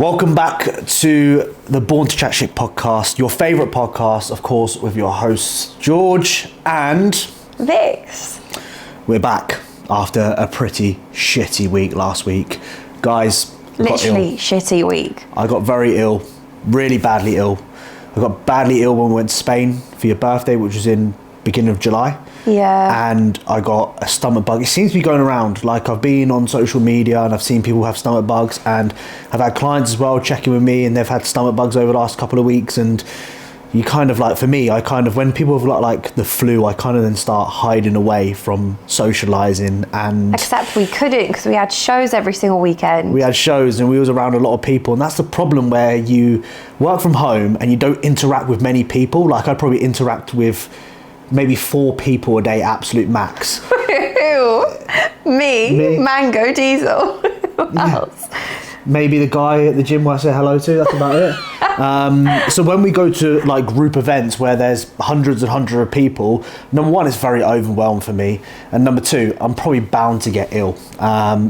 Welcome back to the Born to Chat Shit podcast, your favourite podcast, of course, with your hosts, George and Vix. We're back after a pretty shitty week last week. Guys, Literally shitty week. I got very ill, really badly ill. I got badly ill when we went to Spain for your birthday, which was in beginning of July. Yeah. And I got a stomach bug. It seems to be going around. Like, I've been on social media and I've seen people have stomach bugs, and I've had clients as well checking with me and they've had stomach bugs over the last couple of weeks. And you kind of like, for me, I kind of, when people have like the flu, I kind of then start hiding away from socialising. And except we couldn't, because we had shows every single weekend. We had shows and we was around a lot of people, and that's the problem where you work from home and you don't interact with many people. Like, I'd probably interact with maybe 4 people a day, absolute max. Me, Mango, Diesel. Who else? Maybe the guy at the gym where I say hello to, that's about it. So when we go to like group events where there's hundreds of people, number one, it's very overwhelmed for me. And number two, I'm probably bound to get ill.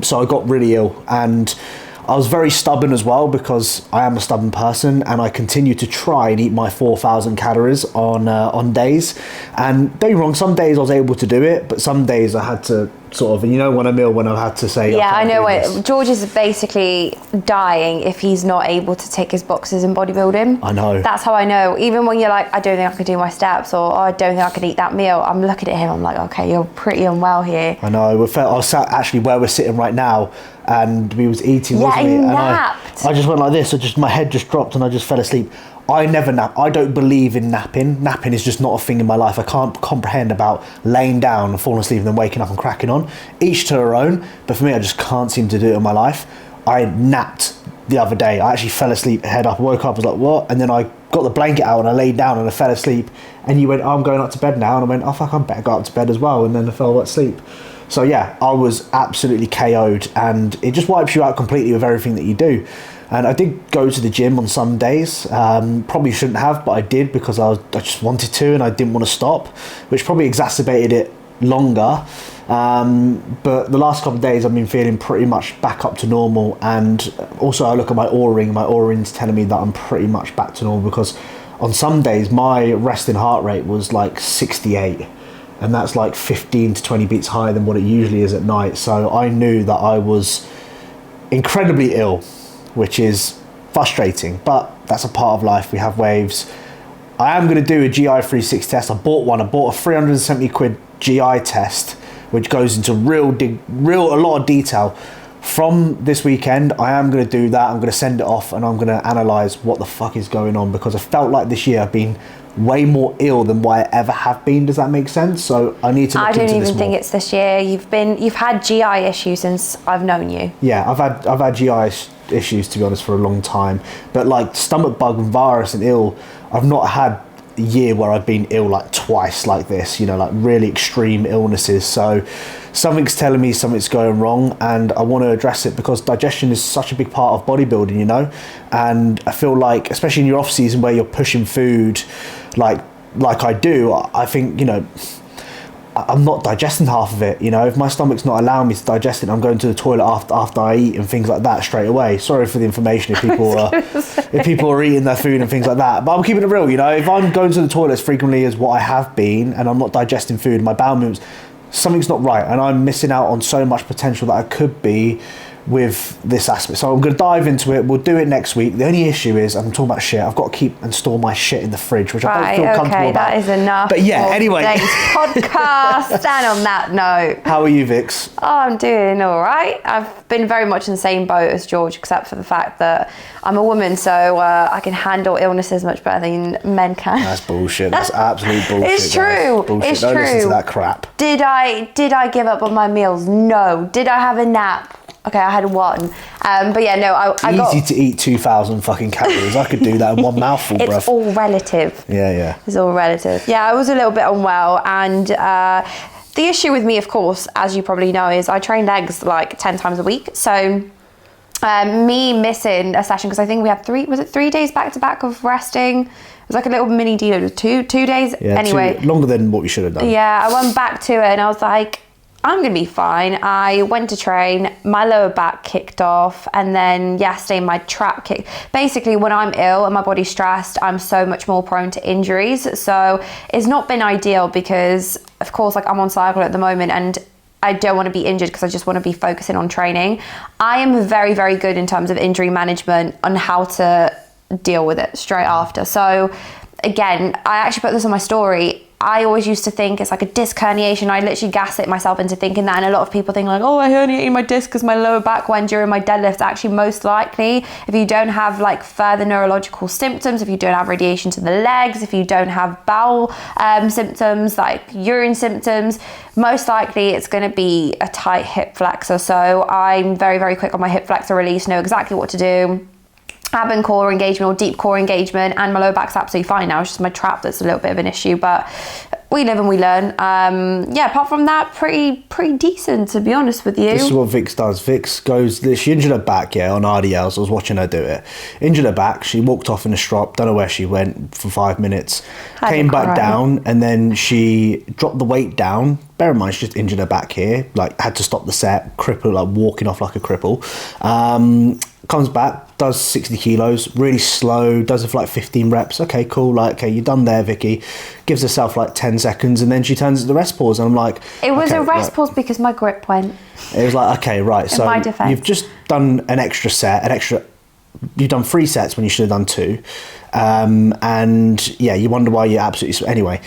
So I got really ill, and I was very stubborn as well, because I am a stubborn person, and I continue to try and eat my 4,000 calories on days. And don't get me wrong, some days I was able to do it, but some days I had to sort of, when I'm ill, when I've had to say, yeah, I know what George is basically dying if he's not able to tick his boxes in bodybuilding. I know. That's how I know. Even when you're like, I don't think I can do my steps, or I don't think I can eat that meal, I'm looking at him, I'm like, okay, you're pretty unwell here. I know. I was sat actually where we're sitting right now, and we was eating, yeah, wasn't we? he And napped. I just went like this, my head just dropped and I just fell asleep. I never nap. I don't believe in napping. Napping is just not a thing in my life. I can't comprehend about laying down and falling asleep and then waking up and cracking on. Each to their own, but for me, I just can't seem to do it in my life. I napped the other day. I actually fell asleep, head up, woke up, was like, what? And then I got the blanket out and I laid down and I fell asleep. And you went, oh, I'm going up to bed now. And I went, oh fuck, I better go up to bed as well. And then I fell asleep. So yeah, I was absolutely KO'd, and it just wipes you out completely with everything that you do. And I did go to the gym on some days, probably shouldn't have, but I did because I just wanted to and I didn't want to stop, which probably exacerbated it longer. But the last couple of days I've been feeling pretty much back up to normal, and also I look at my Oura ring's telling me that I'm pretty much back to normal, because on some days my resting heart rate was like 68. And that's like 15 to 20 beats higher than what it usually is at night. So I knew that I was incredibly ill, which is frustrating, but that's a part of life. We have waves. I am going to do a GI 360 test. I bought one. I bought a 370 quid GI test, which goes into a lot of detail. From this weekend, I am going to do that. I'm going to send it off and I'm going to analyse what the fuck is going on, because I felt like this year I've been way more ill than what I ever have been. Does that make sense? So I need to look into this more. I don't even think it's this year. You've had GI issues since I've known you. Yeah, I've had GI issues, to be honest, for a long time. But like stomach bug and virus and ill, I've not had a year where I've been ill like twice like this, like really extreme illnesses. So something's telling me something's going wrong, and I want to address it, because digestion is such a big part of bodybuilding, and I feel like, especially in your off season where you're pushing food like I do, I think, I'm not digesting half of it. If my stomach's not allowing me to digest it, I'm going to the toilet after I eat and things like that straight away. Sorry for the information if people are eating their food and things like that, but I'm keeping it real. If I'm going to the toilet as frequently as what I have been, and I'm not digesting food, my bowel movements, something's not right, and I'm missing out on so much potential that I could be with this aspect. So I'm going to dive into it. We'll do it next week. The only issue is, I'm talking about shit, I've got to keep and store my shit in the fridge, which I don't feel comfortable about. Okay, that is enough. But yeah, anyway. Today's podcast. And on that note, how are you, Vix? Oh, I'm doing all right. I've been very much in the same boat as George, except for the fact that I'm a woman, so I can handle illnesses much better than men can. That's bullshit. That's absolute bullshit. It's true. Bullshit. It's don't true. Listen to that crap. Did I give up on my meals? No. Did I have a nap? Okay, I had one. But yeah, no, I got... Easy to eat 2,000 fucking calories. I could do that in one mouthful, bruv. It's all relative. Yeah. It's all relative. Yeah, I was a little bit unwell, and the issue with me, of course, as you probably know, is I train legs like 10 times a week. So me missing a session, because I think we had 3 days back to back of resting. It was like a little mini deal. It was two days. Yeah, anyway. Longer than what we should have done. Yeah, I went back to it and I was like, I'm going to be fine. I went to train, my lower back kicked off, and then yesterday my trap kicked. Basically, when I'm ill and my body's stressed, I'm so much more prone to injuries. So it's not been ideal because, of course, like I'm on cycle at the moment and I don't want to be injured because I just want to be focusing on training. I am very, very good in terms of injury management on how to deal with it straight after. So again, I actually put this on my story. I always used to think it's like a disc herniation. I literally gaslit myself into thinking that, and a lot of people think like, oh, I herniated my disc because my lower back went during my deadlift. Actually, most likely, if you don't have like further neurological symptoms, if you don't have radiation to the legs, if you don't have bowel symptoms like urine symptoms, most likely it's going to be a tight hip flexor. So I'm very, very quick on my hip flexor release, know exactly what to do. Ab and core engagement or deep core engagement, and my lower back's absolutely fine now. It's just my trap that's a little bit of an issue, but we live and we learn. Yeah, apart from that, pretty decent, to be honest with you. This is what Vix does. Vix goes, she injured her back, on RDLs. I was watching her do it. Injured her back, she walked off in a strop, don't know where she went for 5 minutes, came back down, and then she dropped the weight down. Bear in mind, she just injured her back here, like had to stop the set, cripple, like walking off like a cripple. Comes back, does 60 kilos, really slow, does it for like 15 reps. Okay, cool, like, okay, you're done there, Vicky. Gives herself like 10 seconds, and then she turns to the rest pause, and I'm like... It was a rest pause because my grip went. It was like, okay, right, so my defense, you've just done an extra set, you've done 3 sets when you should have done 2. And yeah, you wonder why you're absolutely... Anyway...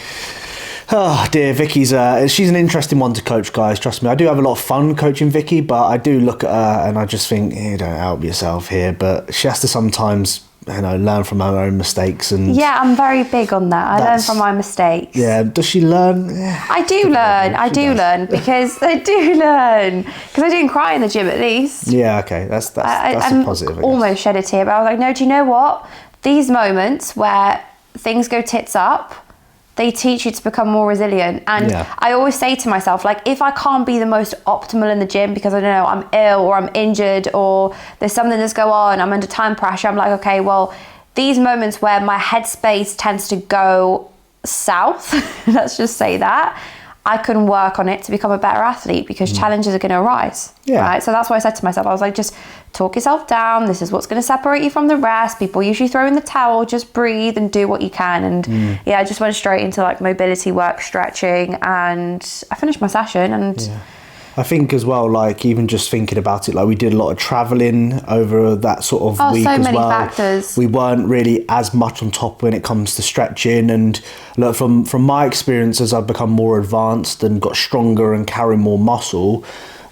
Oh dear, Vicky's she's an interesting one to coach, guys. Trust me, I do have a lot of fun coaching Vicky, but I do look at her and I just think, you don't help yourself here. But she has to sometimes, learn from her own mistakes. And yeah, I'm very big on that. I learn from my mistakes. Yeah, does she learn? I do learn. I do learn because I didn't cry in the gym at least. Yeah, okay, that's a positive. I almost shed a tear, but I was like, no, do you know what? These moments where things go tits up, they teach you to become more resilient. And I always say to myself, like, if I can't be the most optimal in the gym because I don't know, I'm ill or I'm injured or there's something that's going on, I'm under time pressure, I'm like, okay, well, these moments where my headspace tends to go south, let's just say that, I can work on it to become a better athlete because challenges are going to arise. Yeah. Right? So that's why I said to myself, I was like, just talk yourself down. This is what's going to separate you from the rest. People usually throw in the towel, just breathe and do what you can. And I just went straight into like mobility work, stretching, and I finished my session. And I think as well, like even just thinking about it, like we did a lot of traveling over that sort of week so as many well. Factors. We weren't really as much on top when it comes to stretching, and look, from my experience as I've become more advanced and got stronger and carry more muscle,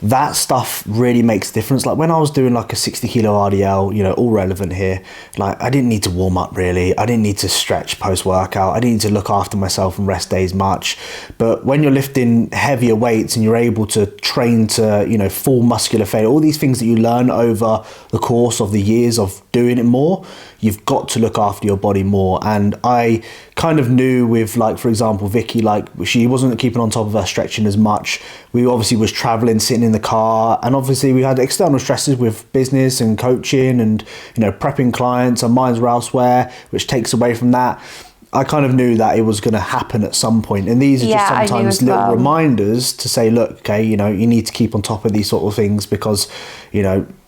that stuff really makes a difference. Like when I was doing like a 60 kilo RDL, all relevant here, like I didn't need to warm up really. I didn't need to stretch post workout. I didn't need to look after myself and rest days much. But when you're lifting heavier weights and you're able to train to, full muscular failure, all these things that you learn over the course of the years of doing it more, you've got to look after your body more. And I kind of knew with, like, for example, Vicky, like she wasn't keeping on top of her stretching as much. We obviously was traveling, sitting in the car, and obviously we had external stresses with business and coaching and, prepping clients. Our minds were elsewhere, which takes away from that. I kind of knew that it was going to happen at some point. And these are just sometimes little reminders to say, look, okay, you need to keep on top of these sort of things because,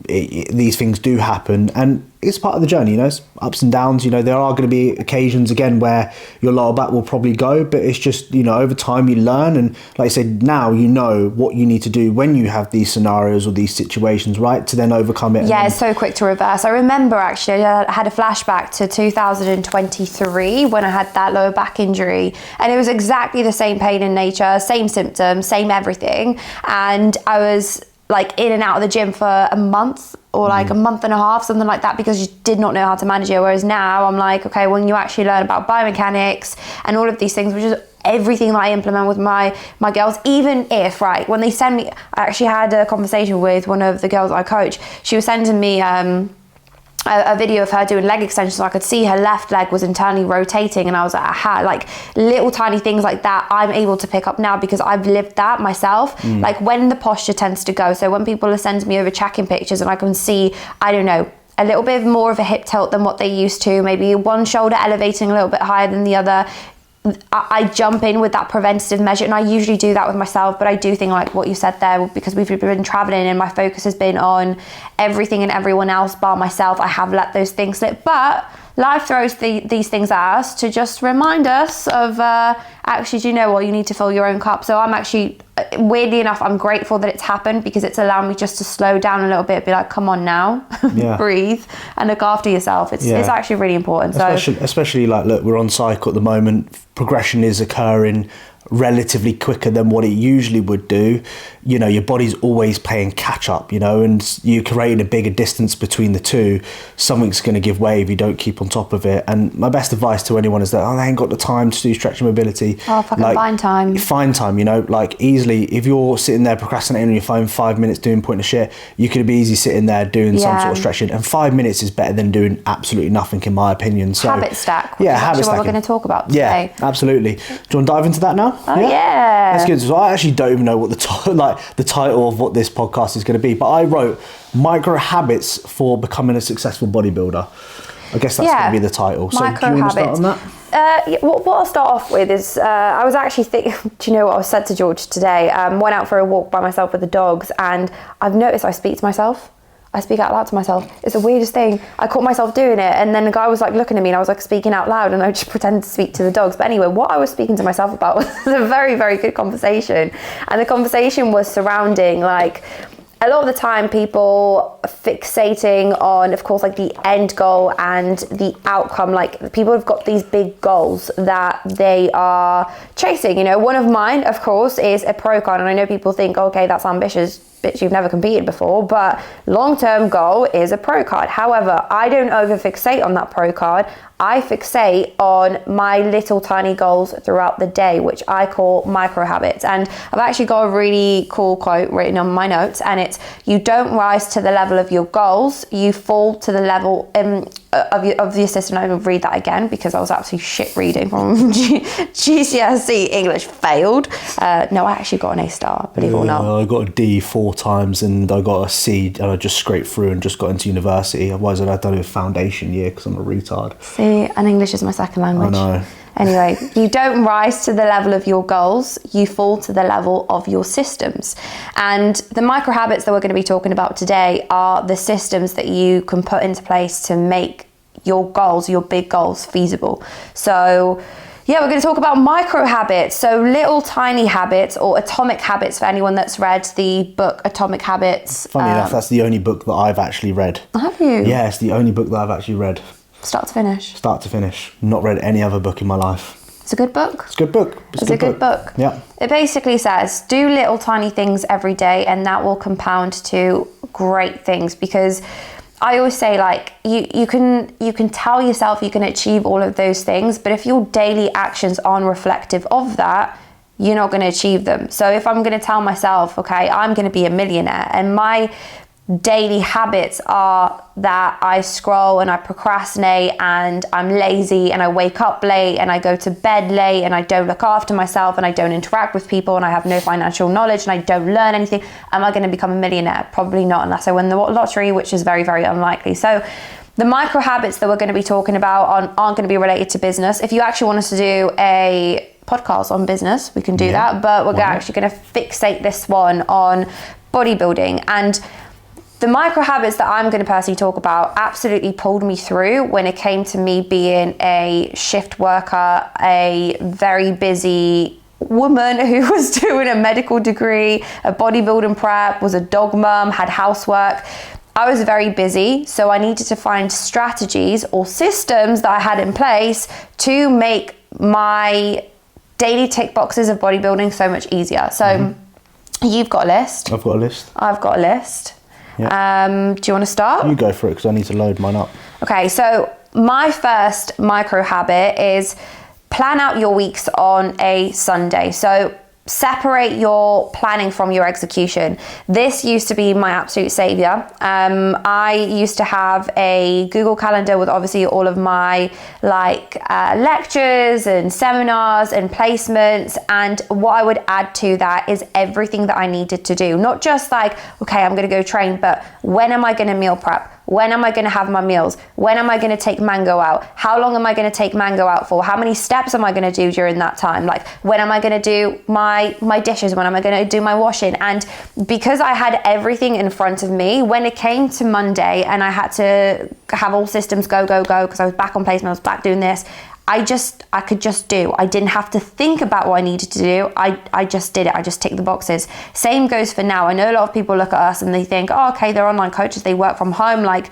these things do happen. And it's part of the journey, it's ups and downs. There are going to be occasions again where your lower back will probably go, but it's just, over time you learn. And like I said, now you know what you need to do when you have these scenarios or these situations, right, to then overcome it. Yeah, it's so quick to reverse. I remember actually I had a flashback to 2023 when I had that lower back injury, and it was exactly the same pain in nature, same symptoms, same everything. And I was like in and out of the gym for a month or like a month and a half, something like that, because you did not know how to manage it. Whereas now I'm like, okay, when you actually learn about biomechanics and all of these things, which is everything that I implement with my girls, even if, right, when they send me, I actually had a conversation with one of the girls I coach. She was sending me a video of her doing leg extensions, so I could see her left leg was internally rotating, and I was like, aha, like little tiny things like that I'm able to pick up now because I've lived that myself. Like when the posture tends to go, so when people are sending me over tracking pictures and I can see, I don't know, a little bit more of a hip tilt than what they used to, maybe one shoulder elevating a little bit higher than the other, I jump in with that preventative measure, and I usually do that with myself, but I do think like what you said there, because we've been traveling and my focus has been on everything and everyone else bar myself, I have let those things slip. But life throws these things at us to just remind us of actually, do you know what, you need to fill your own cup. So I'm actually, weirdly enough, I'm grateful that it's happened, because it's allowed me just to slow down a little bit, be like, come on now, breathe and look after yourself. It's actually really important. Especially like, look, we're on cycle at the moment. Progression is occurring relatively quicker than what it usually would do. You know, your body's always playing catch up, you know, and you're creating a bigger distance between the two. Something's going to give way if you don't keep on top of it. And my best advice to anyone is that, oh, they ain't got the time to do stretch and mobility. Oh, fucking find time. Find time, you know, like easily, if you're sitting there procrastinating on your phone 5 minutes doing pointless shit, you could be easy sitting there doing some sort of stretching, and 5 minutes is better than doing absolutely nothing, in my opinion. So habit stack, which yeah, is habit actually stacking. what we're going to talk about today. Yeah, absolutely. Do you want to dive into that now? Oh yeah. That's good. So I actually don't even know what the title of what this podcast is going to be, but I wrote micro habits for becoming a successful bodybuilder. I guess that's going to be the title. So micro do you want to habits. start on that? What I'll start off with is I was actually thinking, do you know what I said to George today? Went out for a walk by myself with the dogs, and I've noticed I speak to myself. I speak out loud to myself. It's the weirdest thing. I caught myself doing it, and then the guy was like looking at me, and I was like speaking out loud, and I just pretended to speak to the dogs. But anyway, what I was speaking to myself about was a very, very good conversation. And the conversation was surrounding, like, a lot of the time people fixating on, of course, like the end goal and the outcome. Like, people have got these big goals that they are chasing. You know, one of mine, of course, is a pro card. And I know people think, okay, that's ambitious. Bitch, you've never competed before, but long-term goal is a pro card. However, I don't over fixate on that pro card. I fixate on my little tiny goals throughout the day, which I call micro habits. And I've actually got a really cool quote written on my notes, and it's, you don't rise to the level of your goals, you fall to the level of your system. I'm going to read that again because I was absolutely shit reading from GCSE English, failed. No, I actually got an A star, believe it or not. I got a D 4 times, and I got a C, and I just scraped through and just got into university. Otherwise I'd done a foundation year because I'm a retard. See, and English is my second language. I know. Anyway, you don't rise to the level of your goals, you fall to the level of your systems. And the micro habits that we're going to be talking about today are the systems that you can put into place to make your goals, your big goals, feasible. So yeah, we're going to talk about micro habits. So little tiny habits, or atomic habits, for anyone that's read the book Atomic Habits. Funny enough, that's the only book that I've actually read. Have you? Yeah, it's the only book that I've actually read. Start to finish? Start to finish. Not read any other book in my life. It's a good book? It's a good book. It's a good book. Yeah. It basically says, do little tiny things every day, and that will compound to great things. Because I always say, like, you can tell yourself you can achieve all of those things, but if your daily actions aren't reflective of that, you're not going to achieve them. So if I'm going to tell myself, okay, I'm going to be a millionaire, and my daily habits are that I scroll and I procrastinate and I'm lazy and I wake up late and I go to bed late and I don't look after myself and I don't interact with people and I have no financial knowledge and I don't learn anything, am I going to become a millionaire? Probably not, unless I win the lottery, which is very, very unlikely. So the micro habits that we're going to be talking about aren't going to be related to business. If you actually want us to do a podcast on business, we can do that, but we're actually going to fixate this one on bodybuilding. And the micro habits that I'm going to personally talk about absolutely pulled me through when it came to me being a shift worker, a very busy woman who was doing a medical degree, a bodybuilding prep, was a dog mum, had housework. I was very busy, so I needed to find strategies or systems that I had in place to make my daily tick boxes of bodybuilding so much easier. So you've got a list. I've got a list. I've got a list. Yeah. Do you want to start? You go for it, because I need to load mine up. Okay, so my first micro habit is plan out your weeks on a Sunday. So separate your planning from your execution. This used to be my absolute savior. I used to have a Google Calendar with obviously all of my lectures and seminars and placements, and what I would add to that is everything that I needed to do. Not just like, okay, I'm going to go train, but when am I going to meal prep? When am I going to have my meals? When am I going to take Mango out? How long am I going to take Mango out for? How many steps am I going to do during that time? Like, when am I going to do my dishes? When am I going to do my washing? And because I had everything in front of me, when it came to Monday and I had to have all systems go, because I was back on placement, I was back doing this, I could just do. I didn't have to think about what I needed to do. I just did it. I just ticked the boxes. Same goes for now. I know a lot of people look at us and they think, oh, okay, they're online coaches, they work from home, like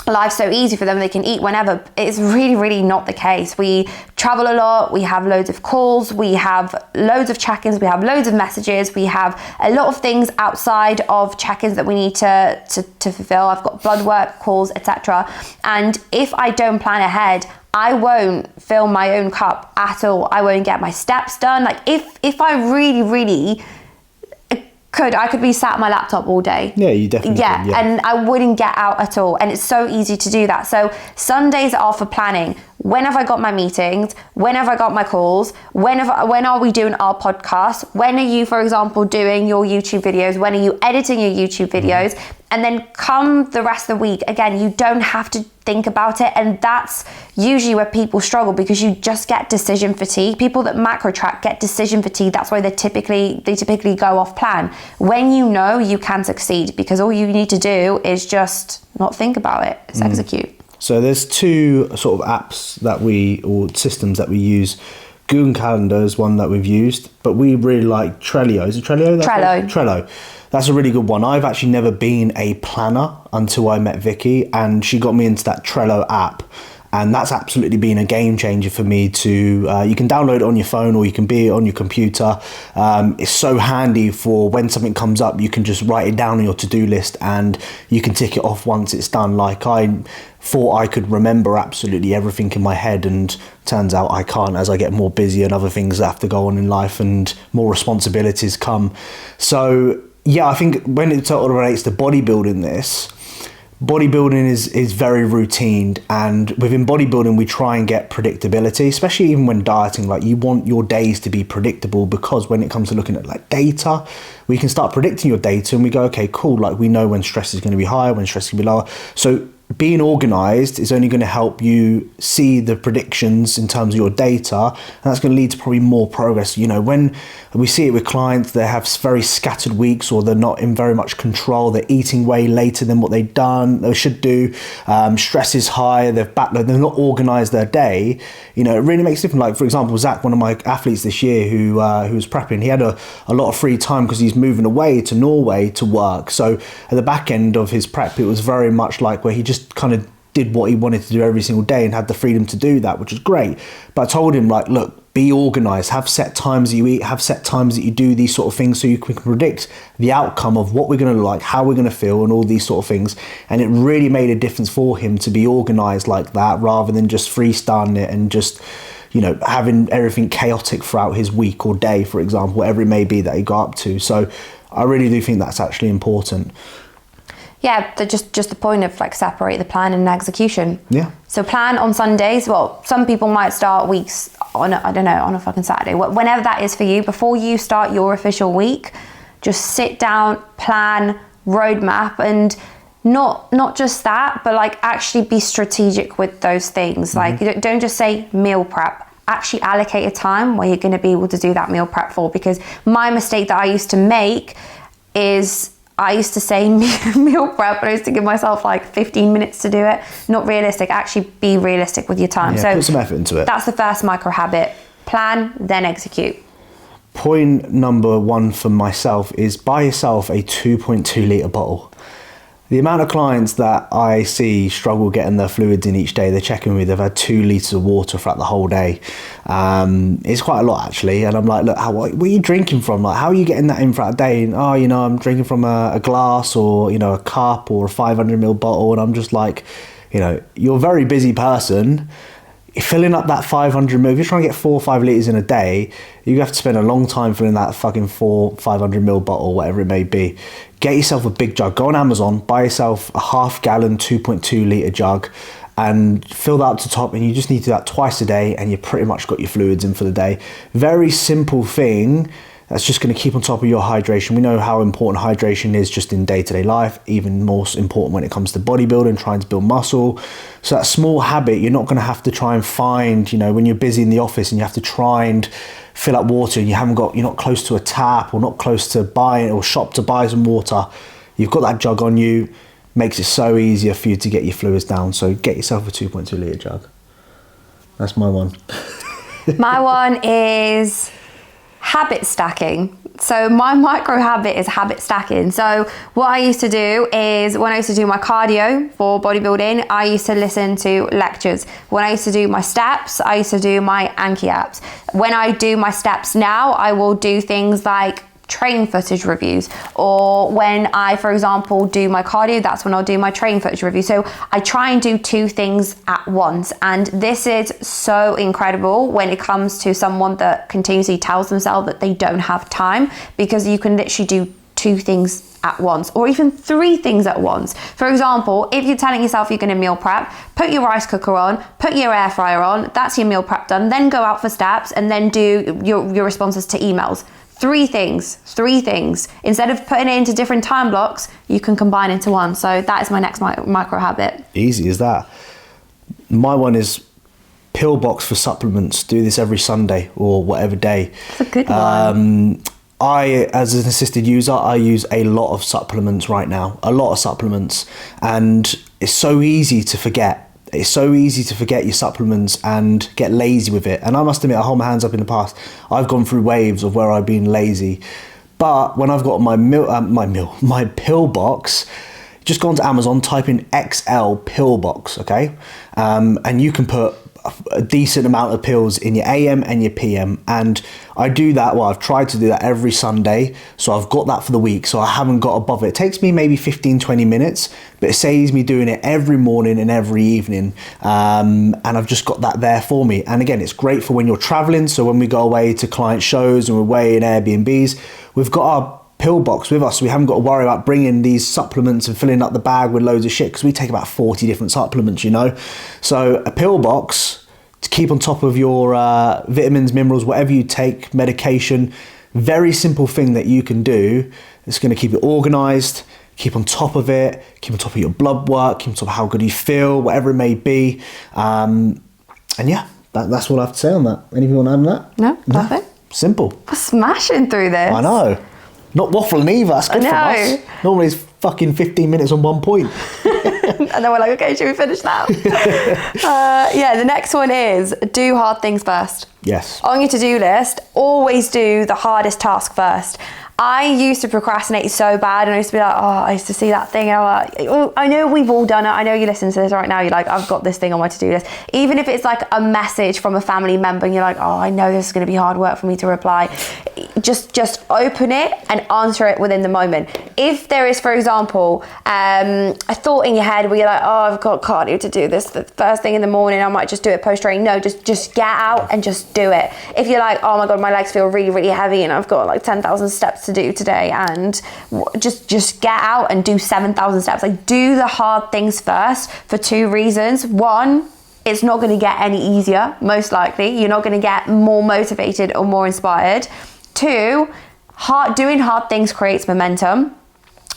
life's so easy for them, they can eat whenever. It's really, really not the case. We travel a lot, we have loads of calls, we have loads of check-ins, we have loads of messages, we have a lot of things outside of check-ins that we need to fulfill. I've got blood work, calls, etc. And if I don't plan ahead, I won't fill my own cup at all. I won't get my steps done. Like, if I really, really I could be sat at my laptop all day. Yeah, you definitely can, yeah. And I wouldn't get out at all. And it's so easy to do that. So Sundays are for planning. When have I got my meetings? When have I got my calls? When are we doing our podcast? When are you, for example, doing your YouTube videos? When are you editing your YouTube videos? And then come the rest of the week, again, you don't have to think about it. And that's usually where people struggle, because you just get decision fatigue. People that macro track get decision fatigue. That's why they typically go off plan. When you know, you can succeed, because all you need to do is just not think about it. It's execute. So there's two sort of apps or systems that we use. Google Calendar is one that we've used, but we really like Trello. Is it Trello? Trello. That's a really good one. I've actually never been a planner until I met Vicky, and she got me into that Trello app. And that's absolutely been a game changer for me to, you can download it on your phone or you can be on your computer. It's so handy for when something comes up, you can just write it down on your to-do list and you can tick it off once it's done. Like, I thought I could remember absolutely everything in my head, and turns out I can't, as I get more busy and other things that have to go on in life and more responsibilities come. So yeah, I think when it sort of relates to bodybuilding is very routine, and within bodybuilding we try and get predictability, especially even when dieting. Like, you want your days to be predictable, because when it comes to looking at like data, we can start predicting your data and we go, okay, cool, like we know when stress is going to be higher, when stress is going to be lower. So being organized is only going to help you see the predictions in terms of your data, and that's going to lead to probably more progress. You know, when we see it with clients, they have very scattered weeks, or they're not in very much control, they're eating way later than what they should do, stress is high, they're not organized their day. You know, it really makes a difference. Like, for example, Zach, one of my athletes this year who was prepping, he had a lot of free time because he's moving away to Norway to work. So at the back end of his prep, it was very much like where he just kind of did what he wanted to do every single day and had the freedom to do that, which is great. But I told him, like, look, be organized, have set times that you eat, have set times that you do these sort of things, so you can predict the outcome of what we're going to like, how we're going to feel, and all these sort of things. And it really made a difference for him to be organized like that, rather than just freestyling it and just, you know, having everything chaotic throughout his week or day, for example, whatever it may be that he got up to. So I really do think that's actually important. Yeah, just the point of like separate the plan and execution. Yeah. So plan on Sundays. Well, some people might start weeks on a fucking Saturday. Whenever that is for you, before you start your official week, just sit down, plan, roadmap, and not just that, but like actually be strategic with those things. Like, don't just say meal prep. Actually allocate a time where you're going to be able to do that meal prep for. Because my mistake that I used to make is, I used to say meal prep, but I used to give myself like 15 minutes to do it. Not realistic. Actually be realistic with your time. Yeah, so put some effort into it. That's the first micro habit. Plan, then execute. Point number one for myself is buy yourself a 2.2 litre bottle. The amount of clients that I see struggle getting their fluids in each day, they're checking with me, they've had 2 litres of water throughout the whole day. It's quite a lot, actually. And I'm like, look, what are you drinking from? Like, how are you getting that in throughout the day? And, oh, you know, I'm drinking from a glass, or, you know, a cup, or a 500ml bottle. And I'm just like, you know, you're a very busy person. Filling up that 500ml, if you're trying to get 4 or 5 litres in a day, you have to spend a long time filling that fucking 500ml bottle, whatever it may be. Get yourself a big jug. Go on Amazon, buy yourself a half-gallon 2.2 litre jug, and fill that up to top, and you just need to do that twice a day, and you pretty much got your fluids in for the day. Very simple thing That's just going to keep on top of your hydration. We know how important hydration is just in day-to-day life, even more important when it comes to bodybuilding, trying to build muscle. So that small habit, you're not going to have to try and find, you know, when you're busy in the office and you have to try and fill up water and you're not close to a tap or not close to buying or shop to buy some water. You've got that jug on you, makes it so easier for you to get your fluids down. So get yourself a 2.2 litre jug. That's my one. My one is habit stacking. So my micro habit is habit stacking. So what I used to do is when I used to do my cardio for bodybuilding, I used to listen to lectures. When I used to do my steps, I used to do my Anki apps. When I do my steps now, I will do things like training footage reviews, or when I, for example, do my cardio, that's when I'll do my training footage review. So I try and do two things at once, and this is so incredible when it comes to someone that continuously tells themselves that they don't have time, because you can literally do two things at once, or even three things at once. For example, if you're telling yourself you're going to meal prep, put your rice cooker on, put your air fryer on, that's your meal prep done, then go out for steps and then do your responses to emails. Three things. Instead of putting it into different time blocks, you can combine into one. So that is my next micro habit. Easy as that. My one is pill box for supplements. Do this every Sunday or whatever day. That's a good one. I, as an assisted user, I use a lot of supplements right now. A lot of supplements. And it's so easy to forget. It's so easy to forget your supplements and get lazy with it. And I must admit, I hold my hands up in the past. I've gone through waves of where I've been lazy. But when I've got my pill box, just go onto Amazon, type in XL pill box, okay? And you can put a decent amount of pills in your AM and your PM, and I do that, well, I've tried to do that every Sunday, so I've got that for the week, so I haven't got above it. It takes me maybe 15-20 minutes, but it saves me doing it every morning and every evening, and I've just got that there for me. And again, it's great for when you're traveling, so when we go away to client shows and we're away in Airbnbs, we've got our pill box with us, so we haven't got to worry about bringing these supplements and filling up the bag with loads of shit, because we take about 40 different supplements, you know. So a pill box to keep on top of your vitamins, minerals, whatever you take, medication. Very simple thing that you can do. It's going to keep it organized, keep on top of it, keep on top of your blood work, keep on top of how good you feel, whatever it may be. And yeah, that's what I have to say on that. Anything you want to add on that? No, perfect. Simple. We're smashing through this. I know. Not waffling either. That's good from us. Normally it's fucking 15 minutes on one point. And then we're like, okay, should we finish now? Yeah, the next one is do hard things first. Yes. On your to-do list, always do the hardest task first. I used to procrastinate so bad, and I used to be like, oh, I used to see that thing, and I'm like, oh, I know we've all done it. I know you listen to this right now. You're like, I've got this thing on my to-do list. Even if it's like a message from a family member, and you're like, oh, I know this is going to be hard work for me to reply. Just open it and answer it within the moment. If there is, for example, a thought in your head where you're like, oh, I've got cardio to do this the first thing in the morning, I might just do it post-training. No, just get out and just do it. If you're like, oh my God, my legs feel really, really heavy and I've got like 10,000 steps to do today, and just get out and do 7,000 steps. Like, do the hard things first for two reasons. One, it's not going to get any easier, most likely. You're not going to get more motivated or more inspired. Two, doing hard things creates momentum.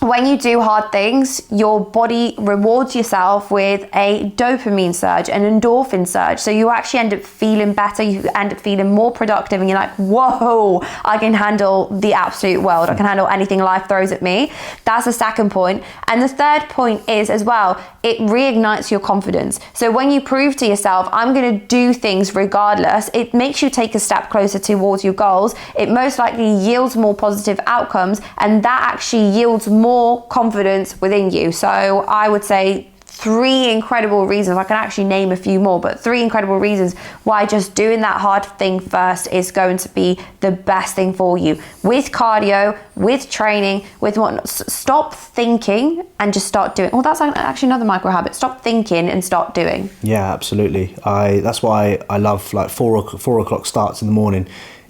When you do hard things, your body rewards yourself with a dopamine surge, an endorphin surge. So you actually end up feeling better, you end up feeling more productive, and you're like, whoa, I can handle the absolute world. I can handle anything life throws at me. That's the second point. And the third point is as well, it reignites your confidence. So when you prove to yourself, I'm gonna do things regardless, it makes you take a step closer towards your goals. It most likely yields more positive outcomes, and that actually yields more confidence within you. So I would say 3 incredible reasons. I can actually name a few more, but 3 incredible reasons why just doing that hard thing first is going to be the best thing for you. With cardio, with training, with whatnot. Stop thinking and just start doing. Well, that's actually another micro habit. Stop thinking and start doing. Yeah, absolutely. That's why I love like 4 o'clock starts in the morning.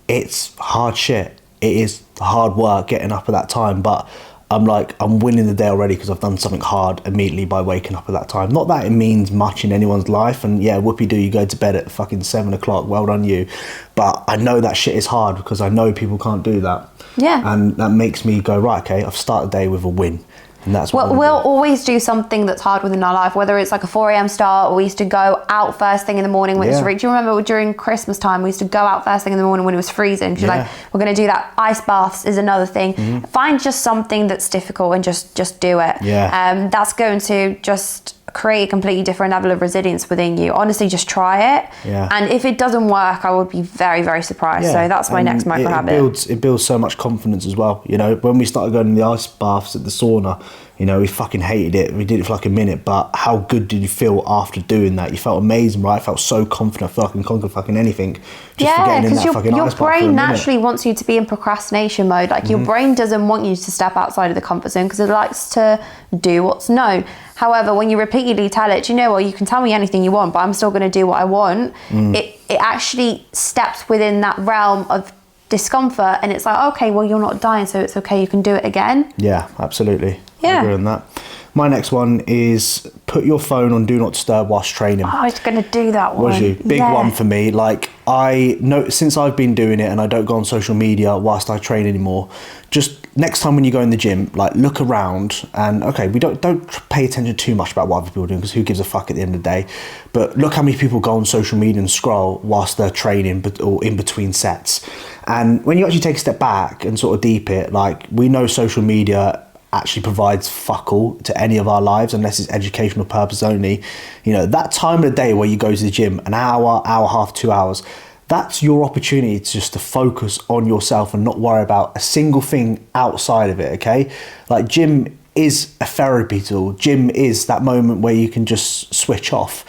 It's hard shit. It is hard work getting up at that time, but I'm like, I'm winning the day already because I've done something hard immediately by waking up at that time. Not that it means much in anyone's life, and yeah, whoopie-doo, you go to bed at fucking 7 o'clock, well done you. But I know that shit is hard because I know people can't do that. Yeah. And that makes me go, right, okay, I've started the day with a win. And that's what we'll always do something that's hard within our life, whether it's like a 4 a.m. start, or we used to go out first thing in the morning when it's. Do you remember during Christmas time we used to go out first thing in the morning when it was freezing? Because like, we're going to do that. Ice baths is another thing. Find just something that's difficult and just do it. That's going to just create a completely different level of resilience within you. Honestly, just try it. And if it doesn't work, I would be very, very surprised. So that's my next micro habit. It builds so much confidence as well. You know, when we started going in the ice baths at the sauna, you know, we fucking hated it. We did it for like a minute, but how good did you feel after doing that? You felt amazing, right? I felt so confident. I felt I can conquer fucking anything. Just for getting in that fucking ice bath for a minute. Your brain naturally wants you to be in procrastination mode. Like your brain doesn't want you to step outside of the comfort zone because it likes to do what's known. However, when you repeatedly tell it, you know what, you can tell me anything you want, but I'm still going to do what I want. It actually steps within that realm of discomfort, and it's like, okay, well, you're not dying, so it's okay, you can do it again. Yeah, absolutely. I agree on that. My next one is put your phone on do not disturb whilst training. Oh, I was going to do that one. Was you? Big one for me. Like, I know since I've been doing it and I don't go on social media whilst I train anymore, just next time when you go in the gym, like look around and okay, we don't pay attention too much about what other people are doing because who gives a fuck at the end of the day. But look how many people go on social media and scroll whilst they're training or in between sets. And when you actually take a step back and sort of deep it, like we know social media actually provides fuck all to any of our lives unless it's educational purpose only. You know, that time of the day where you go to the gym, an hour, hour and a half, 2 hours, that's your opportunity to just to focus on yourself and not worry about a single thing outside of it, okay? Like gym is a therapy tool. Gym is that moment where you can just switch off.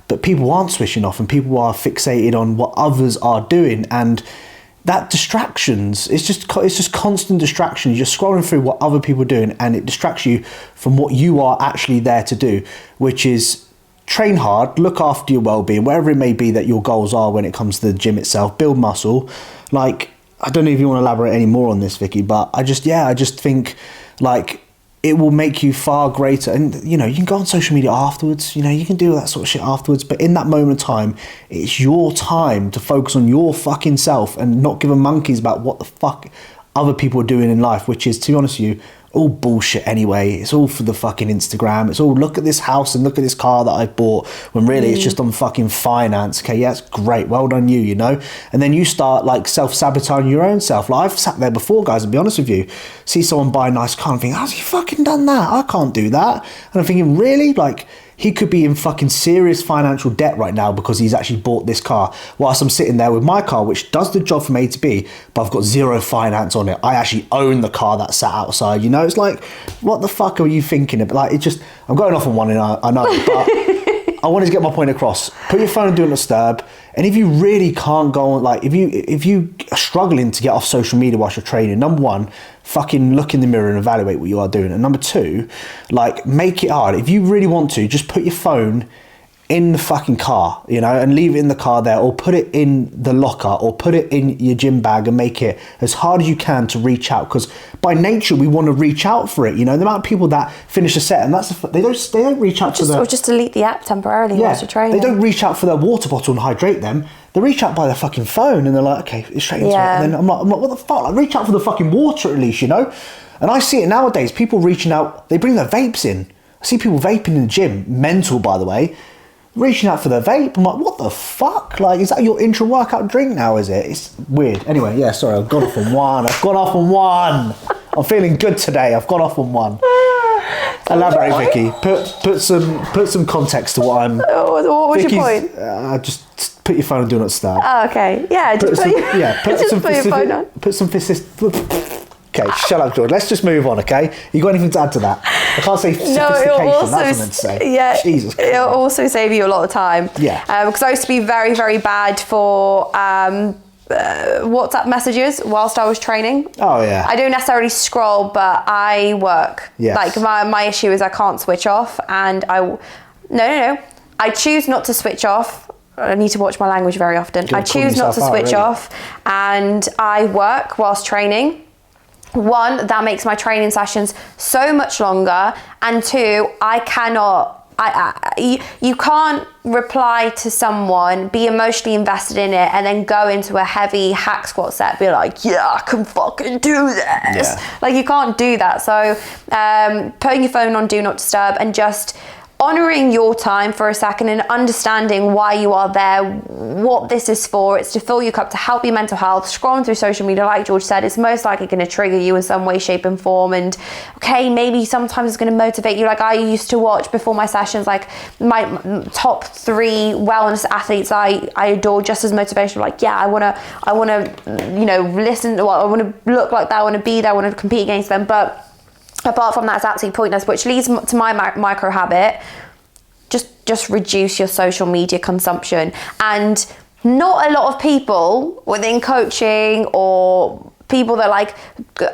But people aren't switching off and people are fixated on what others are doing, and that distractions, it's just constant distractions. You're scrolling through what other people are doing and it distracts you from what you are actually there to do, which is train hard, look after your well-being, wherever it may be that your goals are when it comes to the gym itself, build muscle. Like, I don't know if you want to elaborate any more on this, Vicky, but I just think like it will make you far greater. And you know, you can go on social media afterwards, you know, you can do all that sort of shit afterwards, but in that moment of time, it's your time to focus on your fucking self and not give a monkeys about what the fuck other people are doing in life, which is, to be honest with you, all bullshit anyway. It's all for the fucking Instagram. It's all look at this house and look at this car that I bought, when really it's just on fucking finance. Okay, yeah, it's great, well done you know. And then you start like self-sabotaging your own self. Like I've sat there before, guys, and be honest with you, see someone buy a nice car and think, how's he fucking done that? I can't do that. And I'm thinking, really? Like, he could be in fucking serious financial debt right now because he's actually bought this car, whilst I'm sitting there with my car, which does the job from A to B, but I've got zero finance on it. I actually own the car that sat outside, you know? It's like, what the fuck are you thinking of? Like, it just, I'm going off on one and I know, but I wanted to get my point across. Put your phone on do not disturb. And if you really can't go on, like, if you are struggling to get off social media whilst you're training, number one, fucking look in the mirror and evaluate what you are doing. And number two, like, make it hard. If you really want to, just put your phone in the fucking car, you know, and leave it in the car there, or put it in the locker, or put it in your gym bag and make it as hard as you can to reach out, because by nature we want to reach out for it. You know, the amount of people that finish a set and they don't reach out or just delete the app temporarily whilst you're training. They don't reach out for their water bottle and hydrate them. They reach out by their fucking phone and they're like, okay, it's straight into it. And then I'm like, what the fuck? Like, reach out for the fucking water at least, you know? And I see it nowadays, people reaching out, they bring their vapes in. I see people vaping in the gym, mental by the way, reaching out for their vape. I'm like, what the fuck? Like, is that your intra-workout drink now, is it? It's weird. Anyway, yeah, sorry, I've gone off on one. I'm feeling good today. I've gone off on one. Elaborate, Vicky. Put some context to what I'm... What was your point? Just put your phone on do not disturb. Oh, okay. Yeah, put your phone on. Put some... Okay, shut up, George. Let's just move on, okay? You got anything to add to that? I can't say sophistication, that's what I meant to say. Yeah, Jesus Christ. It'll also save you a lot of time. Yeah. Because I used to be very, very bad for WhatsApp messages whilst I was training. Oh, yeah. I don't necessarily scroll, but I work. Yes. Like, my issue is I can't switch off, and No. I choose not to switch off. I need to watch my language very often. I choose not to switch off, and I work whilst training. one, that makes my training sessions so much longer, and two, you can't reply to someone, be emotionally invested in it, and then go into a heavy hack squat set, be like, yeah, I can fucking do this. Yeah. Like, you can't do that. So putting your phone on do not disturb and just honouring your time for a second and understanding why you are there, what this is for. It's to fill your cup, to help your mental health. Scrolling through social media, like George said, it's most likely going to trigger you in some way, shape and form. And okay, maybe sometimes it's going to motivate you. Like, I used to watch before my sessions, like my top 3 wellness athletes I adore, just as motivational. Like, yeah, I want to, you know, listen, I want to look like that, I want to be there, I want to compete against them. But apart from that, it's absolutely pointless, which leads to my micro habit. Just reduce your social media consumption. And not a lot of people within coaching or people that like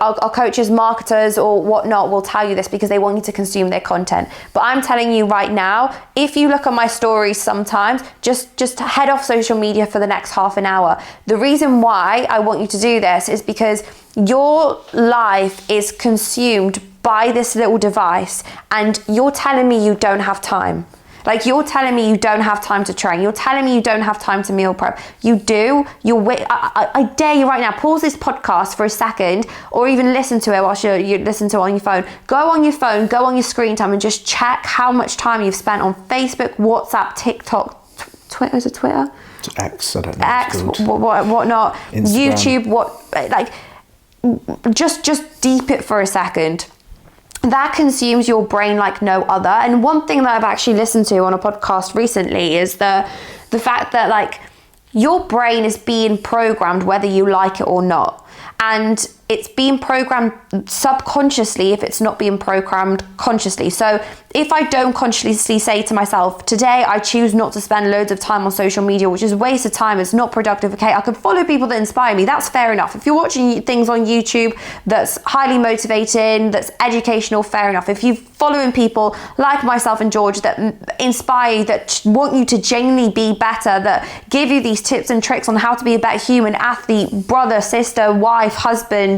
are coaches, marketers or whatnot will tell you this because they want you to consume their content. But I'm telling you right now, if you look at my stories sometimes, just head off social media for the next half an hour. The reason why I want you to do this is because your life is consumed by this little device, and you're telling me you don't have time. Like, you're telling me you don't have time to train. You're telling me you don't have time to meal prep. You do. I dare you right now, pause this podcast for a second, or even listen to it whilst you listen to it on your phone. Go on your phone, go on your screen time and just check how much time you've spent on Facebook, WhatsApp, TikTok, Twitter, is it Twitter? X, I don't know. X, whatnot. Instagram. YouTube, just deep it for a second. That consumes your brain like no other. And one thing that I've actually listened to on a podcast recently is the fact that, like, your brain is being programmed whether you like it or not. And it's being programmed subconsciously if it's not being programmed consciously. So if I don't consciously say to myself, today I choose not to spend loads of time on social media, which is a waste of time, it's not productive, okay, I can follow people that inspire me, that's fair enough. If you're watching things on YouTube that's highly motivating, that's educational, fair enough. If you're following people like myself and George that inspire you, that want you to genuinely be better, that give you these tips and tricks on how to be a better human, athlete, brother, sister, wife, husband,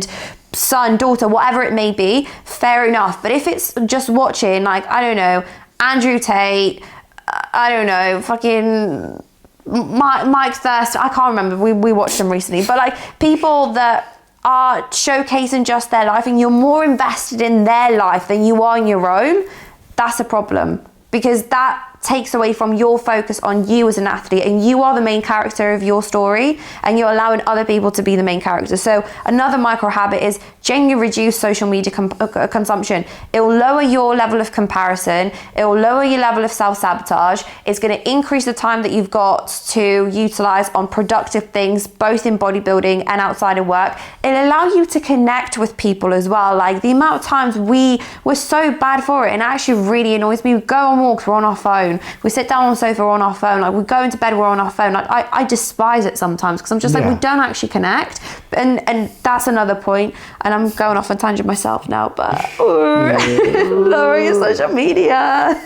son, daughter, whatever it may be, fair enough. But if it's just watching, like, I don't know, Andrew Tate, I don't know, fucking Mike Thurston, I can't remember, we watched them recently, but like people that are showcasing just their life and you're more invested in their life than you are in your own, that's a problem, because that takes away from your focus on you as an athlete, and you are the main character of your story and you're allowing other people to be the main character. So another micro habit is genuinely reduce social media consumption. It will lower your level of comparison, it will lower your level of self-sabotage, it's going to increase the time that you've got to utilize on productive things, both in bodybuilding and outside of work. It'll allow you to connect with people as well. Like, the amount of times we're so bad for it, and it actually really annoys me. We go on walks, we're on our phone. We sit down on the sofa, we're on our phone. Like, we go into bed, we're on our phone. Like, I despise it sometimes because I'm just like, we don't actually connect. And that's another point. And I'm going off on tangent myself now, but lowering your social media.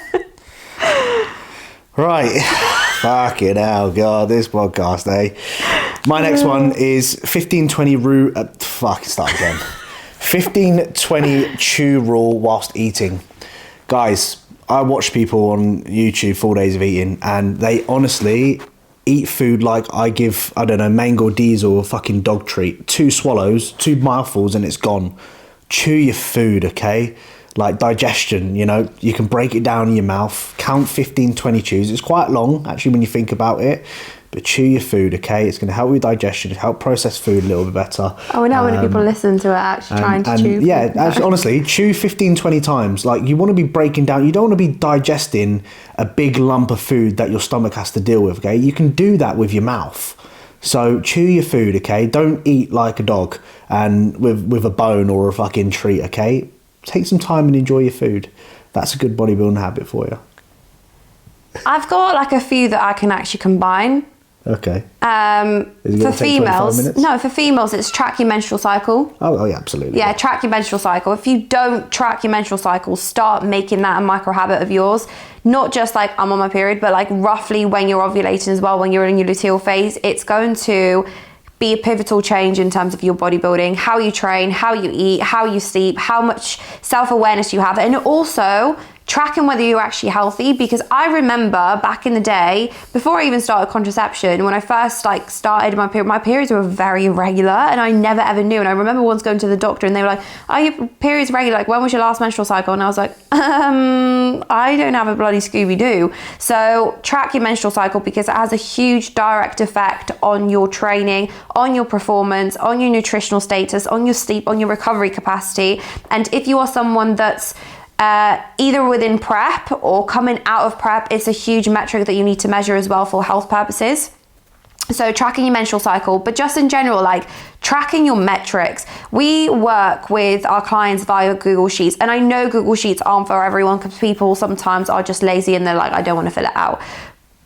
Right. Fucking hell, God, this podcast, eh? My next one is 15-20 rule. Start again. 15-20 chew rule whilst eating. Guys, I watch people on YouTube 4 days of eating, and they honestly eat food like I give, I don't know, mango diesel or fucking dog treat. 2 swallows, 2 mouthfuls, and it's gone. Chew your food, okay? Like digestion, you know, you can break it down in your mouth. Count 15-20 chews. It's quite long, actually, when you think about it. But chew your food, okay? It's going to help with digestion, help process food a little bit better. Oh, we know when people listen to it actually trying to chew. Yeah, actually, honestly, chew 15-20 times. Like, you want to be breaking down, you don't want to be digesting a big lump of food that your stomach has to deal with, okay? You can do that with your mouth. So chew your food, okay? Don't eat like a dog and with a bone or a fucking treat, okay? Take some time and enjoy your food. That's a good bodybuilding habit for you. I've got like a few that I can actually combine. Okay. For females, no, for females, it's track your menstrual cycle. Oh yeah, absolutely. Yeah, track your menstrual cycle. If you don't track your menstrual cycle, start making that a micro habit of yours. Not just like I'm on my period, but like roughly when you're ovulating as well, when you're in your luteal phase, it's going to be a pivotal change in terms of your bodybuilding, how you train, how you eat, how you sleep, how much self-awareness you have, and also tracking whether you're actually healthy. Because I remember back in the day, before I even started contraception, when I first started my periods were very irregular, and I never ever knew. And I remember once going to the doctor and they were like, "Are your periods regular? Like, when was your last menstrual cycle?" And I was like, I don't have a bloody Scooby-Doo. So track your menstrual cycle, because it has a huge direct effect on your training, on your performance, on your nutritional status, on your sleep, on your recovery capacity. And if you are someone that's either within prep or coming out of prep, it's a huge metric that you need to measure as well for health purposes. So tracking your menstrual cycle, but just in general, like tracking your metrics. We work with our clients via Google Sheets, and I know Google Sheets aren't for everyone, because people sometimes are just lazy and they're like, I don't want to fill it out.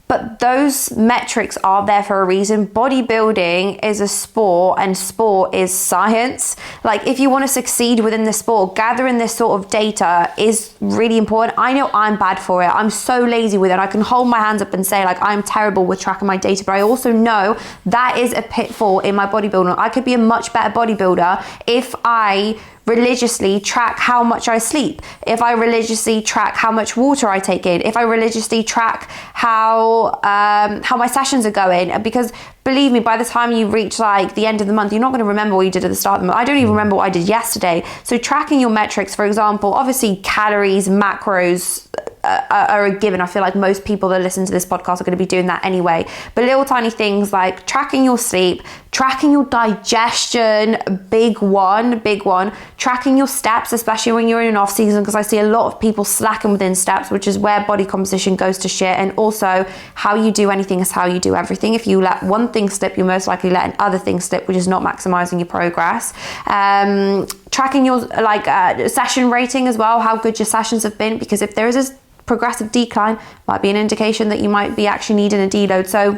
But those metrics are there for a reason. Bodybuilding is a sport, and sport is science. Like, if you want to succeed within the sport, gathering this sort of data is really important. I know I'm bad for it. I'm so lazy with it. I can hold my hands up and say, like, I'm terrible with tracking my data, but I also know that is a pitfall in my bodybuilding. I could be a much better bodybuilder if I religiously track how much I sleep, if I religiously track how much water I take in, if I religiously track how my sessions are going. Because believe me, by the time you reach like the end of the month, you're not going to remember what you did at the start of the month. I don't even remember what I did yesterday. So tracking your metrics, for example, obviously calories, macros are a given. I feel like most people that listen to this podcast are going to be doing that anyway. But little tiny things like tracking your sleep, tracking your digestion, big one, tracking your steps, especially when you're in an off season, because I see a lot of people slacking within steps, which is where body composition goes to shit. And also, how you do anything is how you do everything. If you let one thing slip, you're most likely letting other things slip, which is not maximizing your progress. Tracking your session rating as well, how good your sessions have been, because if there is a progressive decline, might be an indication that you might be actually needing a deload. So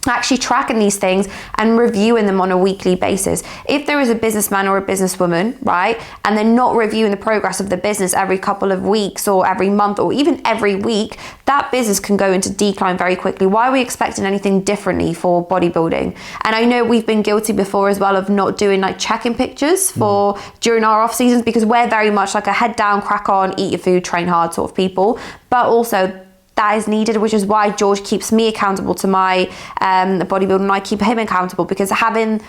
actually tracking these things and reviewing them on a weekly basis. If there is a businessman or a businesswoman, right, and they're not reviewing the progress of the business every couple of weeks or every month or even every week, that business can go into decline very quickly. Why are we expecting anything differently for bodybuilding? And I know we've been guilty before as well of not doing like check-in pictures for during our off seasons, because we're very much like a head down, crack on, eat your food, train hard sort of people. But also that is needed, which is why George keeps me accountable to my bodybuilding, and I keep him accountable, because having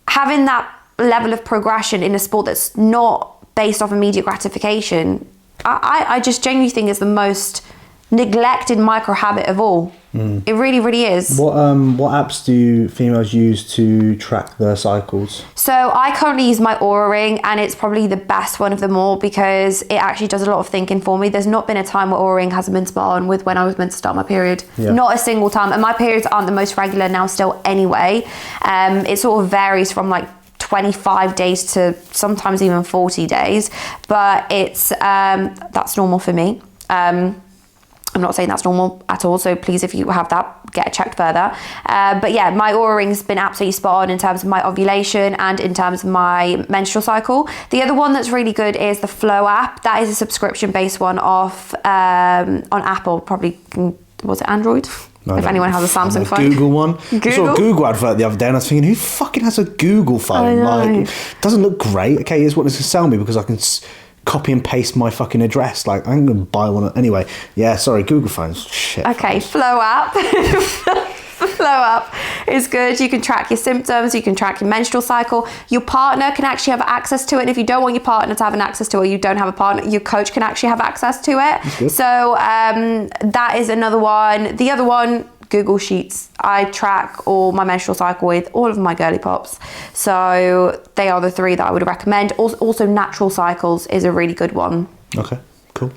that level of progression in a sport that's not based off immediate gratification, I just genuinely think is the most neglected micro habit of all. It really, really is. What apps do females use to track their cycles? So I currently use my Oura Ring, and it's probably the best one of them all, because it actually does a lot of thinking for me. There's not been a time where Oura Ring hasn't been spot on with when I was meant to start my period. Yeah. Not a single time. And my periods aren't the most regular now still anyway. It sort of varies from like 25 days to sometimes even 40 days. But it's that's normal for me. I'm not saying that's normal at all, so please, if you have that, get it checked further. But yeah, my Oura Ring's been absolutely spot on in terms of my ovulation and in terms of my menstrual cycle. The other one that's really good is the Flow app. That is a subscription-based one off on Apple, probably, was it Android? If anyone has a Samsung phone. Google one. I saw a Google advert the other day and I was thinking, who fucking has a Google phone? Like, it doesn't look great. Okay, here's what it's going to sell me, because I can copy and paste my fucking address. Like, I'm going to buy one. Anyway, yeah, sorry, Google phones. Shit. Okay, Flow app. Flow app is good. You can track your symptoms, you can track your menstrual cycle. Your partner can actually have access to it. And if you don't want your partner to have an access to it, or you don't have a partner, your coach can actually have access to it. So that is another one. The other one, Google Sheets. I track all my menstrual cycle with all of my girly pops. So they are the three that I would recommend. Also Natural Cycles is a really good one. Okay, cool.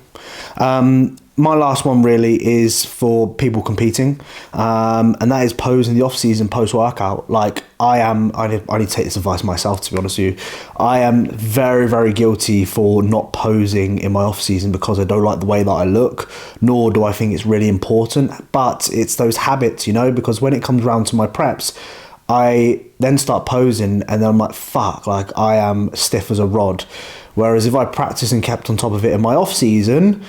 My last one really is for people competing, and that is pose in the off season, post workout. Like I need to take this advice myself, to be honest with you. I am very, very guilty for not posing in my off season because I don't like the way that I look, nor do I think it's really important. But it's those habits, you know, because when it comes around to my preps, I then start posing and then I'm like, fuck, like I am stiff as a rod. Whereas if I practiced and kept on top of it in my off season,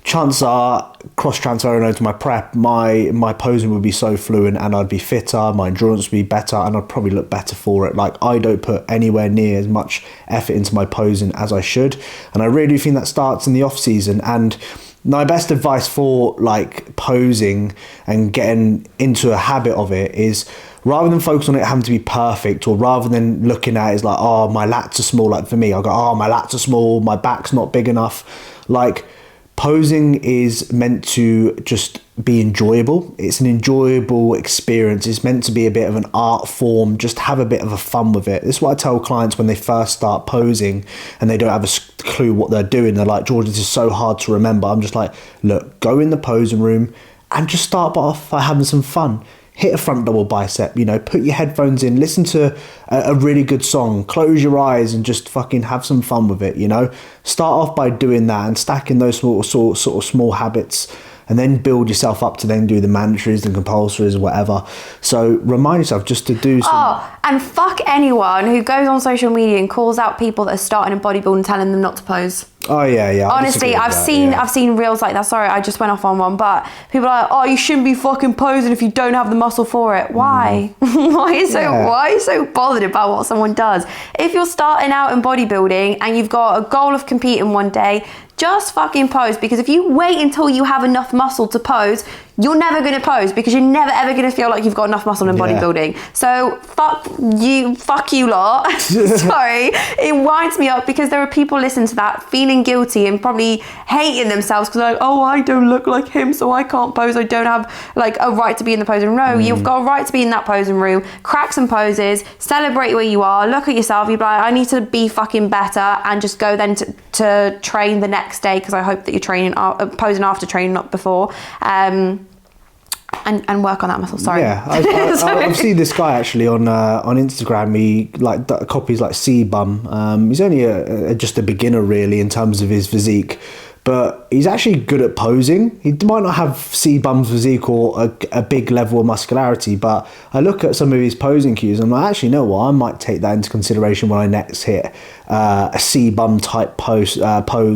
chances are, cross-transferring over to my prep, my posing would be so fluent and I'd be fitter, my endurance would be better, and I'd probably look better for it. Like, I don't put anywhere near as much effort into my posing as I should, and I really do think that starts in the off-season. And my best advice for like posing and getting into a habit of it is, rather than focus on it having to be perfect, or rather than looking at it as like, oh, my lats are small, like for me, I'll go, oh, my lats are small, my back's not big enough. Like, posing is meant to just be enjoyable. It's an enjoyable experience. It's meant to be a bit of an art form. Just have a bit of a fun with it. This is what I tell clients when they first start posing and they don't have a clue what they're doing. They're like, George, this is so hard to remember. I'm just like, look, go in the posing room and just start off by having some fun. Hit a front double bicep, you know, put your headphones in, listen to a really good song, close your eyes and just fucking have some fun with it, you know. Start off by doing that and stacking those sort of small habits, and then build yourself up to then do the mandatories and compulsories or whatever. So remind yourself just to do some... Oh, and fuck anyone who goes on social media and calls out people that are starting in bodybuilding and telling them not to pose. Oh yeah. Honestly, I've seen reels like that. Sorry, I just went off on one, but people are like, oh, you shouldn't be fucking posing if you don't have the muscle for it. Why? Why are you so bothered about what someone does? If you're starting out in bodybuilding and you've got a goal of competing one day, just fucking pose, because if you wait until you have enough muscle to pose, you're never going to pose, because you're never ever going to feel like you've got enough muscle in bodybuilding. So fuck you lot. Sorry, it winds me up, because there are people listening to that feeling guilty and probably hating themselves because they're like, oh, I don't look like him, so I can't pose, I don't have like a right to be in the posing room. No, you've got a right to be in that posing room. Crack some poses, celebrate where you are, look at yourself, you're like, I need to be fucking better, and just go then to train the next day, because I hope that you're training posing after training, not before. And work on that muscle. Sorry. Yeah, I've seen this guy actually on Instagram. He like copies like C-Bum. He's only just a beginner really in terms of his physique, but he's actually good at posing. He might not have C-Bum's physique or a big level of muscularity, but I look at some of his posing cues and I'm like, actually, know what? I might take that into consideration when I next hit a C-Bum type pose,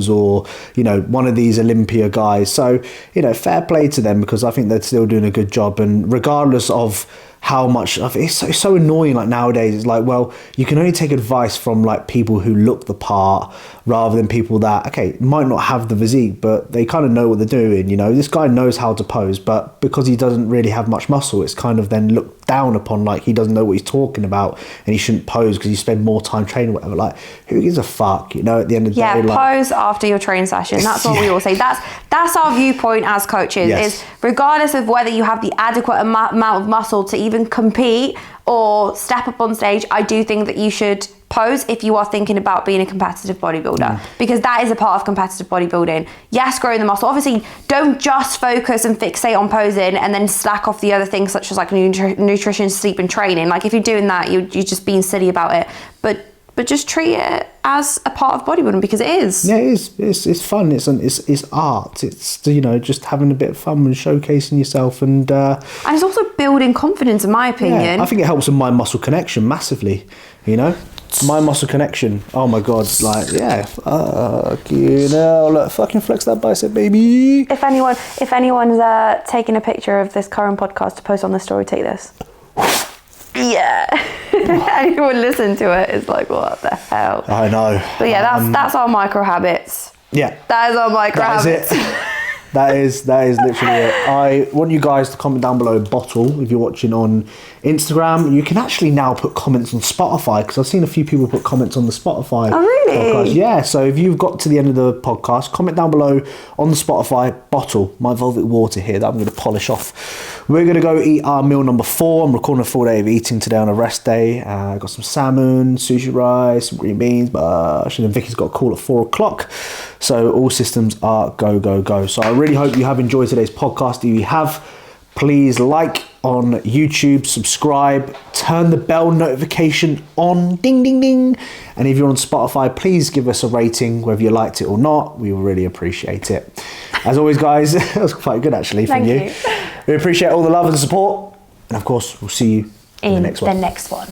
or, you know, one of these Olympia guys. So, you know, fair play to them, because I think they're still doing a good job. And regardless of how much it's so annoying, like nowadays it's like, well, you can only take advice from like people who look the part rather than people that, okay, might not have the physique, but they kind of know what they're doing. You know, this guy knows how to pose, but because he doesn't really have much muscle, it's kind of then looked down upon, like he doesn't know what he's talking about and he shouldn't pose because you spend more time training, whatever. Like, who gives a fuck, you know, at the end of the day? Yeah, pose after your training session. That's what we all say. That's our viewpoint as coaches, is regardless of whether you have the adequate amount of muscle to even compete or step up on stage, I do think that you should pose if you are thinking about being a competitive bodybuilder, because that is a part of competitive bodybuilding. Yes, growing the muscle. Obviously, don't just focus and fixate on posing and then slack off the other things such as like nutrition, sleep and training. Like if you're doing that, you're just being silly about it. But just treat it as a part of bodybuilding, because it is. Yeah, it is. It's fun. It's art. It's, you know, just having a bit of fun and showcasing yourself, and it's also building confidence, in my opinion. Yeah, I think it helps with mind muscle connection massively. You know, mind muscle connection. Oh my god, like fuck you know, look, fucking flex that bicep, baby. If anyone's taking a picture of this current podcast to post on the story, take this. Yeah. Anyone listen to it is like, what the hell? I know. But yeah, that's our micro habits. Yeah. That is our micro habits. That is literally it. I want you guys to comment down below bottle if you're watching on Instagram. You can actually now put comments on Spotify, because I've seen a few people put comments on the Spotify. Oh, really? Podcast. Yeah, so if you've got to the end of the podcast, comment down below on the Spotify bottle. My Velvet water here that I'm going to polish off. We're going to go eat our meal number 4. I'm recording a full day of eating today on a rest day. I got some salmon, sushi rice, some green beans, and then Vicky's got a call at 4 o'clock. So all systems are go, go, go. So I really hope you have enjoyed today's podcast. If you have, please like on YouTube, subscribe, turn the bell notification on, ding, ding, ding. And if you're on Spotify, please give us a rating, whether you liked it or not. We will really appreciate it. As always, guys, that was quite good actually from you. We appreciate all the love and support. And of course, we'll see you in the next one.